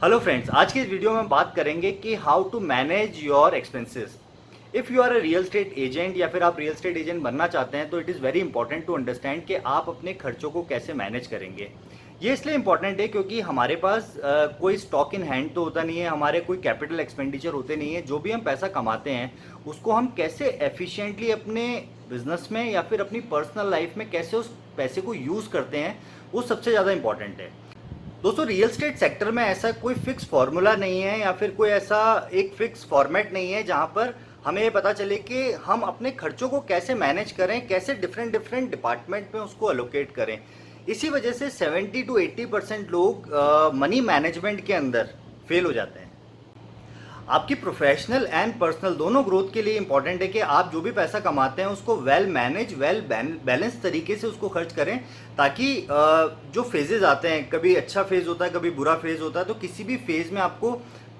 Hello friends, आज की इस वीडियो में हम बात करेंगे कि how to manage your expenses. If you are a real estate agent या फिर आप रियल स्टेट एजेंट बनना चाहते हैं तो it is very important to understand कि आप अपने खर्चों को कैसे मैनेज करेंगे। ये इसलिए इंपॉर्टेंट है क्योंकि हमारे पास कोई स्टॉक इन हैंड तो होता नहीं है, हमारे कोई कैपिटल एक्सपेंडिचर होते नहीं है। जो भी हम पैसा कमाते हैं उसको हम कैसे एफिशिएंटली अपने बिजनेस में या फिर अपनी पर्सनल लाइफ में कैसे उस पैसे को यूज़ करते हैं, वो सबसे ज़्यादा इंपॉर्टेंट है। दोस्तों, रियल स्टेट सेक्टर में ऐसा कोई फिक्स फार्मूला नहीं है या फिर कोई ऐसा एक फिक्स फॉर्मेट नहीं है जहां पर हमें ये पता चले कि हम अपने खर्चों को कैसे मैनेज करें, कैसे डिफरेंट डिफरेंट डिपार्टमेंट में उसको अलोकेट करें। इसी वजह से 70 to 80% लोग मनी मैनेजमेंट के अंदर फेल हो जाते हैं। आपकी प्रोफेशनल एंड पर्सनल दोनों ग्रोथ के लिए इंपॉर्टेंट है कि आप जो भी पैसा कमाते हैं उसको वेल मैनेज, वेल बैलेंस तरीके से उसको खर्च करें, ताकि जो फेजेस आते हैं, कभी अच्छा फेज होता है, कभी बुरा फेज होता है, तो किसी भी फेज में आपको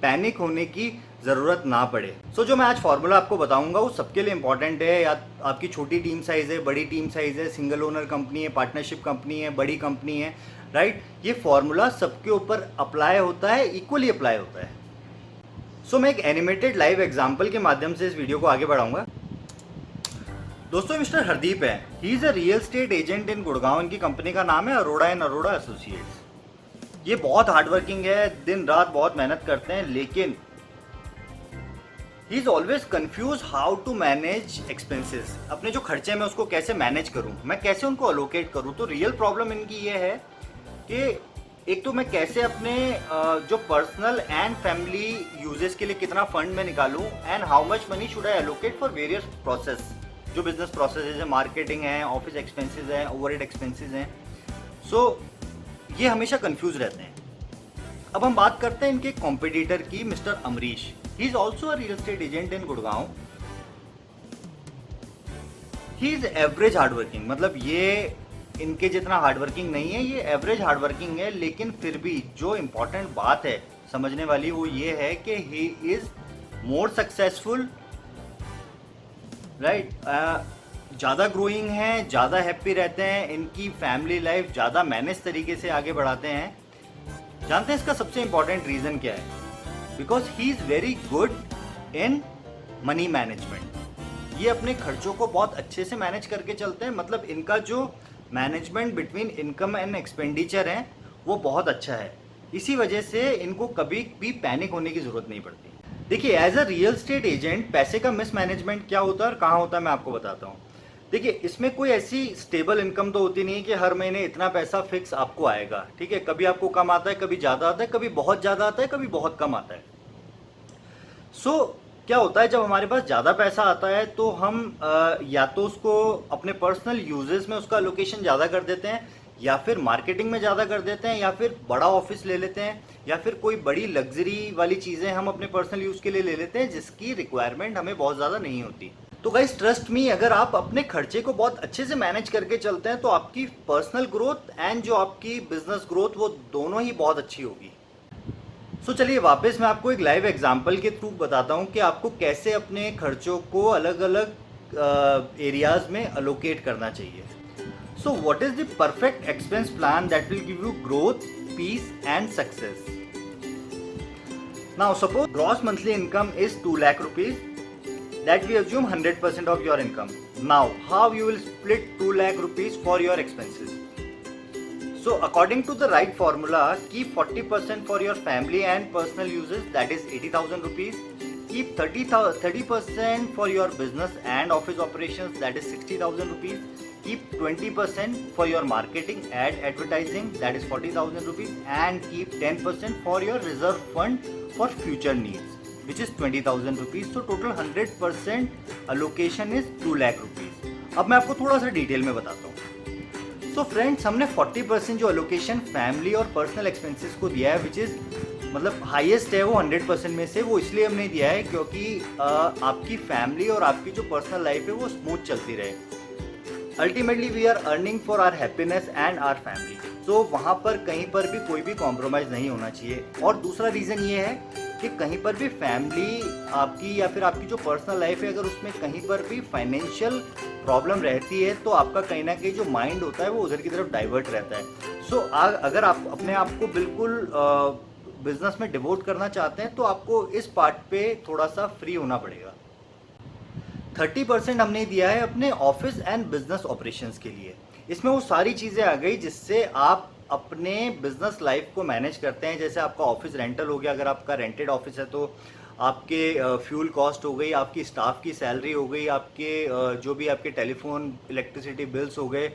पैनिक होने की ज़रूरत ना पड़े। जो मैं आज फार्मूला आपको बताऊंगा वो सबके लिए इंपॉर्टेंट है। या आपकी छोटी टीम साइज़ है, बड़ी टीम साइज़ है, सिंगल ओनर कंपनी है, पार्टनरशिप कंपनी है, बड़ी कंपनी है, राइट। ये फार्मूला सबके ऊपर अप्लाई होता है, इक्वली अप्लाई होता है। मैं एक एनिमेटेड लाइव एग्जांपल के माध्यम से इस वीडियो को आगे बढ़ाऊंगा। दोस्तों, मिस्टर हरदीप है, he is a real estate agent in Gurgaon. इनकी कंपनी का नाम है अरोड़ा एंड अरोड़ा एसोसिएट्स। ये बहुत हार्ड वर्किंग है, दिन रात बहुत मेहनत करते हैं, लेकिन he is always confuse how to manage expenses. अपने जो खर्चे में उसको कैसे मैनेज करूं, मैं कैसे उनको अलोकेट करूं। तो रियल प्रॉब्लम इनकी ये है कि एक तो मैं कैसे अपने जो पर्सनल एंड फैमिली यूजेस के लिए कितना फंड में निकालूं, and how much money should I allocate for various process. जो बिजनेस प्रोसेस है, मार्केटिंग है, ऑफिस एक्सपेंसेस हैं, ओवरहेड एक्सपेंसेस हैं। ये हमेशा कंफ्यूज रहते हैं। अब हम बात करते हैं इनके कॉम्पिटिटर की, mister Amrish. He is also a real estate agent in Gurgaon. He is average hardworking, मतलब ये इनके जितना हार्डवर्किंग नहीं है, ये एवरेज हार्डवर्किंग है। लेकिन फिर भी जो इम्पोर्टेंट बात है समझने वाली वो ये है कि he is more successful, right. ज़्यादा ग्रोइंग है, ज़्यादा हैप्पी रहते हैं, इनकी फैमिली लाइफ ज़्यादा मैनेज तरीके से आगे बढ़ाते हैं। जानते हैं इसका सबसे इंपॉर्टेंट रीज़न क्या है? Because he is very good in money management. ये अपने खर्चों को बहुत अच्छे से मैनेज करके चलते हैं। मतलब इनका जो management between income and expenditure है वो बहुत अच्छा है। इसी वजह से इनको कभी भी पैनिक होने की ज़रूरत नहीं पड़ती। देखिए, as a real estate agent पैसे का मिसमैनेजमेंट क्या होता है और कहाँ होता है, मैं आपको बताता हूँ। देखिए, इसमें कोई ऐसी स्टेबल इनकम तो होती नहीं है कि हर महीने इतना पैसा फिक्स आपको आएगा, ठीक है। कभी आपको कम आता है, कभी ज़्यादा आता है, कभी बहुत ज़्यादा आता है, कभी बहुत कम आता है। क्या होता है, जब हमारे पास ज़्यादा पैसा आता है तो हम या तो उसको अपने पर्सनल यूजेस में उसका लोकेशन ज़्यादा कर देते हैं, या फिर मार्केटिंग में ज़्यादा कर देते हैं, या फिर बड़ा ऑफिस ले लेते हैं, या फिर कोई बड़ी लग्जरी वाली चीज़ें हम अपने पर्सनल यूज़ के लिए ले लेते हैं जिसकी रिक्वायरमेंट हमें बहुत ज़्यादा नहीं होती। तो गाइस, ट्रस्ट मी, अगर आप अपने खर्चे को बहुत अच्छे से मैनेज करके चलते हैं तो आपकी पर्सनल ग्रोथ एंड जो आपकी बिजनेस ग्रोथ वो दोनों ही बहुत अच्छी होगी। चलिए वापस मैं आपको एक लाइव एग्जांपल के थ्रू बताता हूँ कि आपको कैसे अपने खर्चों को अलग अलग एरियाज में अलोकेट करना चाहिए। What is the perfect expense plan that will give you growth, peace and success? Now suppose gross monthly income is 2 lakh rupees, that we assume 100% of your income. Now how you will split 2 lakh rupees for your expenses? According to the right formula, keep 40% for your family and personal uses, that is 80,000 rupees. Keep 30% for your business and office operations, that is 60,000 rupees. Keep 20% for your marketing, advertising, that is 40,000 rupees. And keep 10% for your reserve fund for future needs, which is 20,000 rupees. So total 100% allocation is 2 lakh rupees. अब मैं आपको थोड़ा सा detail में बताता हूँ। Friends, हमने 40% जो अलोकेशन फैमिली और पर्सनल एक्सपेंसेस को दिया है, विच इज़ मतलब हाईएस्ट है वो 100% में से। वो इसलिए हमने दिया है क्योंकि आपकी फैमिली और आपकी जो पर्सनल लाइफ है वो स्मूथ चलती रहे। Ultimately we are earning for our happiness and our family. वहाँ पर कहीं पर भी कोई भी कॉम्प्रोमाइज़ नहीं होना चाहिए। और दूसरा रीज़न ये है कि कहीं पर भी फैमिली आपकी या फिर आपकी जो पर्सनल लाइफ है, अगर उसमें कहीं पर भी फाइनेंशियल प्रॉब्लम रहती है तो आपका कहीं ना कहीं जो माइंड होता है वो उधर की तरफ डाइवर्ट रहता है। अगर आप अपने आप को बिल्कुल बिजनेस में डिवोट करना चाहते हैं तो आपको इस पार्ट पे थोड़ा सा फ्री होना पड़ेगा। 30% हमने दिया है अपने ऑफिस एंड बिजनेस ऑपरेशंस के लिए। इसमें वो सारी चीज़ें आ गई जिससे आप अपने बिजनेस लाइफ को मैनेज करते हैं। जैसे आपका ऑफिस रेंटल हो गया, अगर आपका रेंटेड ऑफिस है तो आपके फ्यूल कॉस्ट हो गई, आपकी स्टाफ की सैलरी हो गई, आपके जो भी आपके टेलीफोन इलेक्ट्रिसिटी बिल्स हो गए,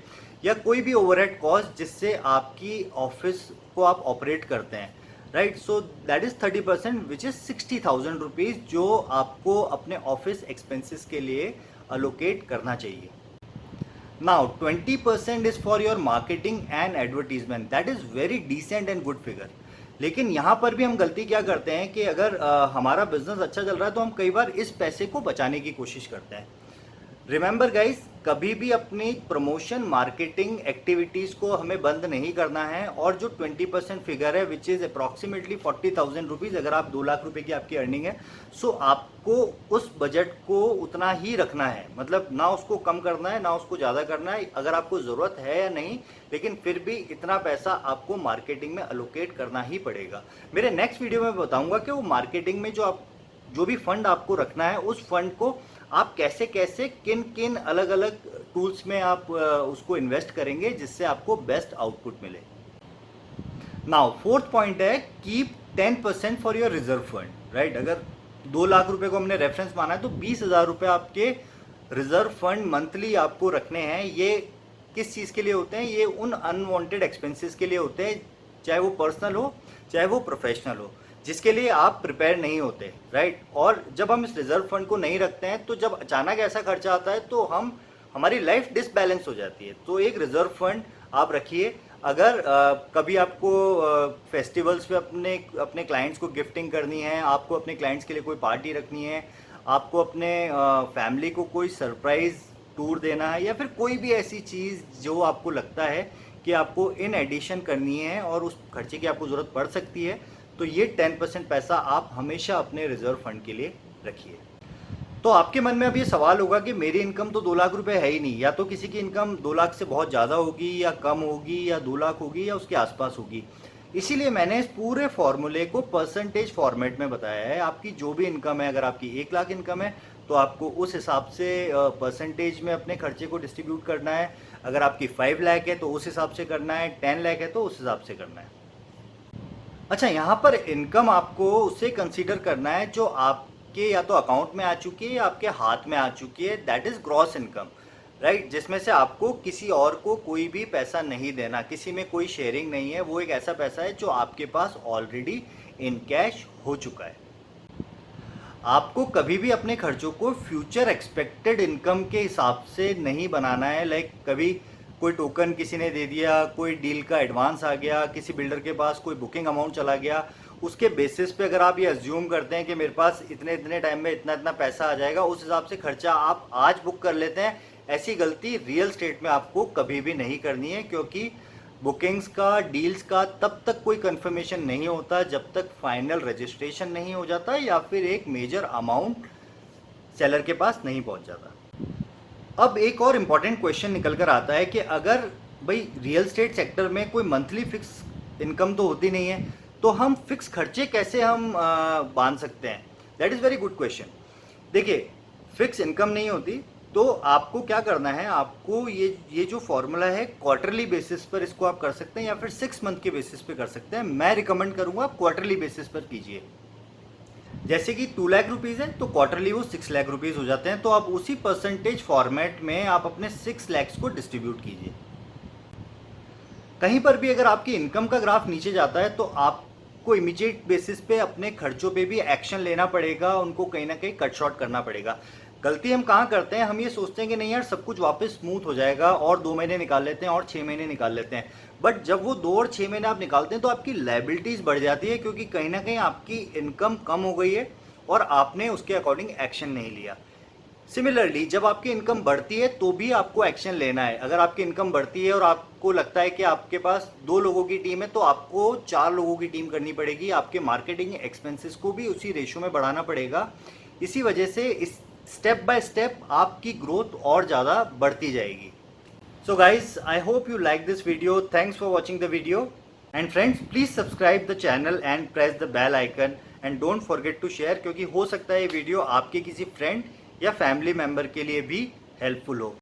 या कोई भी ओवरहेड कॉस्ट जिससे आपकी ऑफिस को आप ऑपरेट करते हैं, right. So that is 30%, which is 60,000 rupees, जो आपको अपने ऑफिस एक्सपेंसेस के लिए अलोकेट करना चाहिए। Now 20% is for your marketing and advertisement, that is very decent and good figure. लेकिन यहाँ पर भी हम गलती क्या करते हैं कि अगर हमारा बिजनेस अच्छा चल रहा है तो हम कई बार इस पैसे को बचाने की कोशिश करते हैं। रिमेंबर गाइस, कभी भी अपनी प्रमोशन मार्केटिंग एक्टिविटीज़ को हमें बंद नहीं करना है। और जो 20% फिगर है विच इज़ अप्रॉक्सीमेटली 40,000 रुपीज़, अगर आप 2 लाख रुपए की आपकी अर्निंग है, सो आपको उस बजट को उतना ही रखना है। मतलब ना उसको कम करना है ना उसको ज़्यादा करना है, अगर आपको ज़रूरत है या नहीं, लेकिन फिर भी इतना पैसा आपको मार्केटिंग में अलोकेट करना ही पड़ेगा। मेरे नेक्स्ट वीडियो में बताऊँगा कि वो मार्केटिंग में जो भी फंड आपको रखना है, उस फंड को आप कैसे कैसे किन किन अलग अलग टूल्स में आप उसको इन्वेस्ट करेंगे जिससे आपको बेस्ट आउटपुट मिले। नाउ फोर्थ पॉइंट है, keep 10% for your reserve fund, right. अगर 2 लाख रुपए को हमने रेफरेंस माना है तो 20,000 रुपये आपके रिजर्व फंड मंथली आपको रखने हैं। ये किस चीज़ के लिए होते हैं? ये उन अनवांटेड एक्सपेंसेस के लिए होते हैं, चाहे वो पर्सनल हो चाहे वो प्रोफेशनल हो, जिसके लिए आप प्रिपेयर नहीं होते, राइट। और जब हम इस रिजर्व फंड को नहीं रखते हैं तो जब अचानक ऐसा खर्चा आता है तो हमारी लाइफ डिसबैलेंस हो जाती है। तो एक रिजर्व फंड आप रखिए। अगर कभी आपको फेस्टिवल्स पे अपने अपने क्लाइंट्स को गिफ्टिंग करनी है, आपको अपने क्लाइंट्स के लिए कोई पार्टी रखनी है, आपको अपने फैमिली को कोई सरप्राइज़ टूर देना है, या फिर कोई भी ऐसी चीज़ जो आपको लगता है कि आपको इन एडिशन करनी है और उस खर्चे की आपको ज़रूरत पड़ सकती है, तो ये 10% पैसा आप हमेशा अपने रिजर्व फंड के लिए रखिए। तो आपके मन में अब ये सवाल होगा कि मेरी इनकम तो 2 लाख रुपए है ही नहीं, या तो किसी की इनकम 2 लाख से बहुत ज़्यादा होगी या कम होगी या 2 लाख होगी या उसके आसपास होगी। इसीलिए मैंने इस पूरे फॉर्मूले को परसेंटेज फॉर्मेट में बताया है। आपकी जो भी इनकम है, अगर आपकी 1 लाख इनकम है तो आपको उस हिसाब से परसेंटेज में अपने खर्चे को डिस्ट्रीब्यूट करना है। अगर आपकी 5 लाख है तो उस हिसाब से करना है, 10 लाख है तो उस हिसाब से करना है। अच्छा, यहाँ पर इनकम आपको उसे कंसीडर करना है जो आपके या तो अकाउंट में आ चुकी है या आपके हाथ में आ चुकी है, that is gross income, right. जिसमें से आपको किसी और को कोई भी पैसा नहीं देना, किसी में कोई शेयरिंग नहीं है। वो एक ऐसा पैसा है जो आपके पास ऑलरेडी इन कैश हो चुका है। आपको कभी भी अपने खर्चों को फ्यूचर एक्सपेक्टेड इनकम के हिसाब से नहीं बनाना है। लाइक कभी कोई टोकन किसी ने दे दिया, कोई डील का एडवांस आ गया, किसी बिल्डर के पास कोई बुकिंग अमाउंट चला गया, उसके बेसिस पे अगर आप ये अज्यूम करते हैं कि मेरे पास इतने इतने टाइम में इतना इतना पैसा आ जाएगा, उस हिसाब से खर्चा आप आज बुक कर लेते हैं। ऐसी गलती रियल स्टेट में आपको कभी भी नहीं करनी है, क्योंकि बुकिंग्स का, डील्स का तब तक कोई कंफर्मेशन नहीं होता जब तक फाइनल रजिस्ट्रेशन नहीं हो जाता या फिर एक मेजर अमाउंट सेलर के पास नहीं पहुंच जाता। अब एक और इम्पॉर्टेंट क्वेश्चन निकल कर आता है कि अगर भाई रियल स्टेट सेक्टर में कोई मंथली फिक्स इनकम तो होती नहीं है, तो हम फिक्स खर्चे कैसे हम बांध सकते हैं? That is very good question. देखिए, फिक्स इनकम नहीं होती तो आपको क्या करना है, आपको ये जो फॉर्मूला है क्वार्टरली बेसिस पर इसको आप कर सकते हैं या फिर 6 मंथ के बेसिस पे कर सकते हैं। मैं रिकमेंड करूंगा आप क्वार्टरली बेसिस पर कीजिए। जैसे कि 2 लाख रुपीज़ है तो क्वार्टरली वो 6 लाख रुपीज़ हो जाते हैं। तो आप उसी परसेंटेज फॉर्मेट में आप अपने 6 लैक्स को डिस्ट्रीब्यूट कीजिए। कहीं पर भी अगर आपकी इनकम का ग्राफ नीचे जाता है तो आपको इमीडिएट बेसिस पे अपने खर्चों पे भी एक्शन लेना पड़ेगा, उनको कहीं ना कहीं कट शॉर्ट करना पड़ेगा। गलती हम कहाँ करते हैं, हम ये सोचते हैं कि नहीं यार सब कुछ वापस स्मूथ हो जाएगा और 2 महीने निकाल लेते हैं और 6 महीने निकाल लेते हैं। बट जब वो 2 और 6 महीने आप निकालते हैं तो आपकी लायबिलिटीज़ बढ़ जाती है, क्योंकि कहीं ना कहीं आपकी इनकम कम हो गई है और आपने उसके अकॉर्डिंग एक्शन नहीं लिया। सिमिलरली जब आपकी इनकम बढ़ती है तो भी आपको एक्शन लेना है। अगर आपकी इनकम बढ़ती है और आपको लगता है कि आपके पास 2 लोगों की टीम है तो आपको 4 लोगों की टीम करनी पड़ेगी। आपके मार्केटिंग एक्सपेंसेस को भी उसी रेशो में बढ़ाना पड़ेगा। इसी वजह से इस स्टेप बाय स्टेप आपकी ग्रोथ और ज़्यादा बढ़ती जाएगी। So guys, I hope you like this video. Thanks for watching the video and friends please subscribe the channel and press the bell icon and don't forget to share, क्योंकि हो सकता है ये वीडियो आपके किसी फ्रेंड या family member के लिए भी हेल्पफुल हो।